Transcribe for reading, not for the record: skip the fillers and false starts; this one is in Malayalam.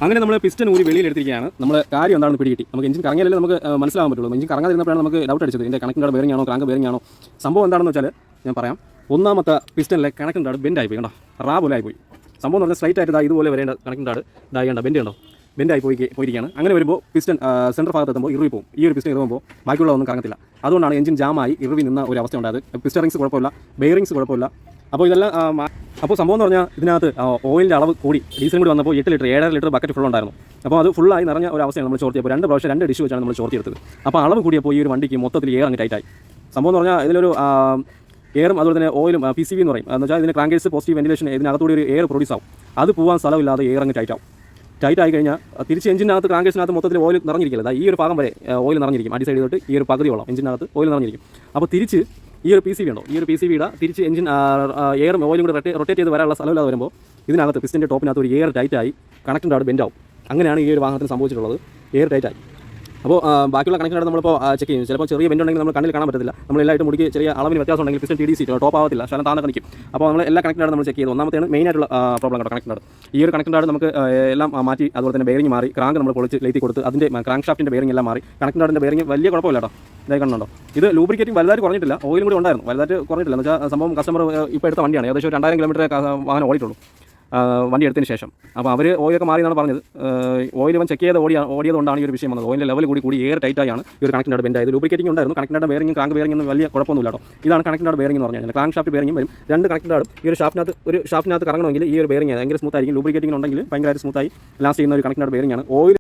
അങ്ങനെ നമ്മൾ പിസ്റ്റൺ ഊരി വെളിയിലെടുത്തിരിക്കുകയാണ്. നമ്മൾ കാര്യം എന്താണെന്ന് പിടികിട്ടി. നമുക്ക് എഞ്ചിൻ കറങ്ങിയാലേ നമുക്ക് മനസ്സിലാകാൻ പറ്റുള്ളൂ. എഞ്ചിൻ കറങ്ങാതിരുന്നപ്പോഴാണ് നമുക്ക് ഡൗട്ട് അടിച്ചത്. ഇതിൻ്റെ കണക്റ്റിംഗ് ബെയറിംഗ് ആണോ ക്രാങ്ക് ബെയറിംഗ് ആണോ? സംഭവം എന്താണെന്ന് വെച്ചാൽ ഞാൻ പറയാം. ഒന്നാമത്തെ പിസ്റ്റണിലെ കണക്റ്റിംഗ് ടാഡ് ബെൻഡ് ആയിപ്പോയി. കണ്ടോ, റാ പോലെ ആയിപ്പോയി. സംഭവം എന്ന് പറഞ്ഞാൽ സ്ട്രൈറ്റ് ആയിട്ട് ഇതുപോലെ വരേണ്ട കണക്റ്റിംഗ് ടാഡ് ഇതാകേണ്ട ബെൻഡ് ഉണ്ടോ, ബെൻഡായി പോയിരിക്കുകയാണ്. അങ്ങനെ വരുമ്പോൾ പിസ്റ്റൺ സെൻറ്റർ ഭാഗത്ത് എത്തുമ്പോൾ ഇറുവി പോകും. ഈ ഒരു പിസ്റ്റൺ ഇറുമ്പോൾ ബാക്കിയുള്ളതൊന്നും കറങ്ങത്തില്ല. അതുകൊണ്ടാണ് എഞ്ചിൻ ജാമായി ഇറുവി നിന്ന ഒരു അവസ്ഥ ഉണ്ടായത്. പിസ്റ്ററിങ്സ് കുഴപ്പമില്ല, ബെയറിങ്സ് കുഴപ്പമില്ല. അപ്പോൾ ഇതെല്ലാം സംഭവം എന്ന് പറഞ്ഞാൽ ഇതിനകത്ത് ഓയിലിൻ്റെ അളവ് കൂടി ഡീസലും കൂടി വന്നപ്പോൾ 8 ലിറ്റർ 7.5 ലിറ്റർ ബക്കറ്റ് ഫുൾ ഉണ്ടായിരുന്നു. അപ്പോൾ അത് ഫുള്ളായി നിറഞ്ഞ ഒരു അവസ്ഥയാണ് നമ്മൾ ചോർത്തിയപ്പോൾ. 2 പ്രാവശ്യം 2 ഡിഷ് വെച്ചാണ് നമ്മൾ ചോർത്തിയെടുത്തത്. അപ്പോൾ അളവ് കൂടിയപ്പോൾ ഈ ഒരു വണ്ടിക്ക് മൊത്തത്തിൽ എയർ അങ്ങ് ടൈറ്റായി. സംഭവം എന്ന് പറഞ്ഞാൽ ഇതിലൊരു എയറും അതുപോലെ തന്നെ ഓയിലും PCV എന്ന് പറയും. എന്ന് വെച്ചാൽ ഇതിന് ക്രാങ്കേഴ്സ് പോസിറ്റീവ് വെന്റിലേഷൻ ഇതിനകത്തൂടി ഒരു എയർ പ്രൊഡ്യൂസ് ആവും. അത് പോകാൻ സ്ഥലമില്ലാതെ എയർ അങ്ങ് ടൈറ്റ് ആയി കഴിഞ്ഞാൽ തിരിച്ച് എഞ്ചിനകത്ത് ക്രാങ്കേഴ്സിനകത്ത് മൊത്തത്തിൽ ഓയിൽ നിറഞ്ഞിരിക്കില്ല. ഈ ഒരു ഭാഗം വരെ ഓയിൽ നിറഞ്ഞിരിക്കും. അടി സൈഡ് തൊട്ട് ഈ ഒരു പകുതിയോളം എഞ്ചിനകത്ത് ഓയിൽ നിറഞ്ഞിരിക്കും. അപ്പോൾ തിരിച്ച് ഈ ഒരു PCV ഉണ്ടോ, ഈ ഒരു PCVയുടെ തിരിച്ച് എഞ്ചിൻ എയറും ഓയിലും കൂടി റൊട്ടേറ്റ് ചെയ്ത് വരാനുള്ള സ്ഥലമില്ലാതെ വരുമ്പോൾ ഇതിനകത്ത് പിസ്റ്റൻ്റെ ടോപ്പിനകത്ത് ഒരു എയർ ടൈറ്റായി കണക്റ്റിംഗ് ടാഡ് ബെൻഡ് ആവും. അങ്ങനെയാണ് ഈ ഒരു വാഹനത്തിന് സംഭവിച്ചിട്ടുള്ളത്. എയർ ടൈറ്റായി. അപ്പോൾ ബാക്കിയുള്ള കണക്റ്റിംഗ് ടാഡ് നമ്മളിപ്പോൾ ചെക്ക് ചെയ്യും. ചിലപ്പോൾ ചെറിയ ബെൻഡ് ഉണ്ടെങ്കിൽ നമ്മൾ കണ്ണിൽ കാണാൻ പറ്റത്തില്ല. നമ്മൾ എല്ലായിട്ട് മുടിക്ക് ചെറിയ അളവിന് വ്യത്യാസം ഉണ്ടെങ്കിൽ പിസ്റ്റൻ TDC ടോപ്പ് ആവത്തില്ല, ശകലം താഴ്ന്ന നിൽക്കും. അപ്പോൾ നമ്മൾ എല്ലാ കണക്റ്റിംഗ് ടാഡ് നമ്മൾ ചെക്ക് ചെയ്തു. ഒന്നാമത്തെയാണ് മെയിനായിട്ടുള്ള പ്രോബ്ലം കേട്ടോ കണക്റ്റിംഗ് ടാഡ്. ഈ ഒരു കണക്റ്റിംഗ് ടാഡ് നമുക്ക് എല്ലാം മാറ്റി, അതുപോലെ തന്നെ ബെയറിംഗ് മാറി, ക്രാങ്ക് നമ്മൾ പൊളിച്ച് ലേറ്റി കൊടുത്ത് അതിൻ്റെ ക്രാങ്ക് ഷാഫ്റ്റിൻ്റെ ബെയറിംഗ് എല്ലാം മാറി. കണക്റ്റിംഗ് ടാഡിൻ്റെ ബെയറിംഗ് വലിയ കുഴപ്പമില്ല കേട്ടോ. ഇതായി കണ്ടുണ്ടോ, ഇത് ലൂബ്രിക്കേറ്റിംഗ് വലുതായിട്ട് കുറഞ്ഞിട്ടില്ല, ഓയിലും കൂടി ഉണ്ടായിരുന്നു, വലുതായിട്ട് കുറഞ്ഞിട്ടില്ല. എന്ന് വെച്ചാൽ സംഭവം കസ്റ്റമർ ഇപ്പോൾ എടുത്ത വണ്ടിയാണ്. ഏകദേശം 2000 കിലോമീറ്റർ വാഹനം ഓടിയിട്ടുള്ളൂ വണ്ടി എടുത്തതിന് ശേഷം. അപ്പോൾ അവർ ഓയിലൊക്കെ മാറി എന്നാണ് പറഞ്ഞത്. ഓയിൽ ഇവൻ ചെക്ക് ചെയ്ത് ഓടിയതുകൊണ്ടാണ് ഈ ഒരു വിഷയം വന്നത്. ഓയിലിൻ്റെ ലെവൽ കൂടി എയർ ടൈറ്റായാണ് ഈ ഒരു കണക്റ്റിംഗ് ടാഡ് ബെൻഡ് ആയത്. ലൂബ്രിക്കേറ്റിംഗ് ഉണ്ടായിരുന്നു. Connecting tad bearing crank bearing ഒന്നും വലിയ കുഴപ്പമൊന്നുമില്ല കേട്ടോ. ഇതാണ് കണക്റ്റിംഗ് ടാഡ് ബെയറിംഗ് എന്ന് പറഞ്ഞാൽ. ക്രാങ്ക് ഷാഫ്റ്റ് ബെയറിംഗ് വരും. 2 കണക്റ്റിംഗ് ടാഡും ഈ ഒരു ഷാഫ്റ്റിനകത്ത് കറങ്ങണമെങ്കിൽ ഈ ഒരു ബെയറിംഗ് ഭയങ്കര സ്മൂത്ത് ആയിരിക്കും. ലൂബ്രിക്കേറ്റിംഗ് ഉണ്ടെങ്കിൽ ഭയങ്കരമായിട്ട് സ്മൂത്തായി ലാസ്റ്റ് ചെയ്യുന്ന ഒരു കണക്റ്റിംഗ് ടാഡ് ബെയറിംഗ് ആണ്. ഓയിൽ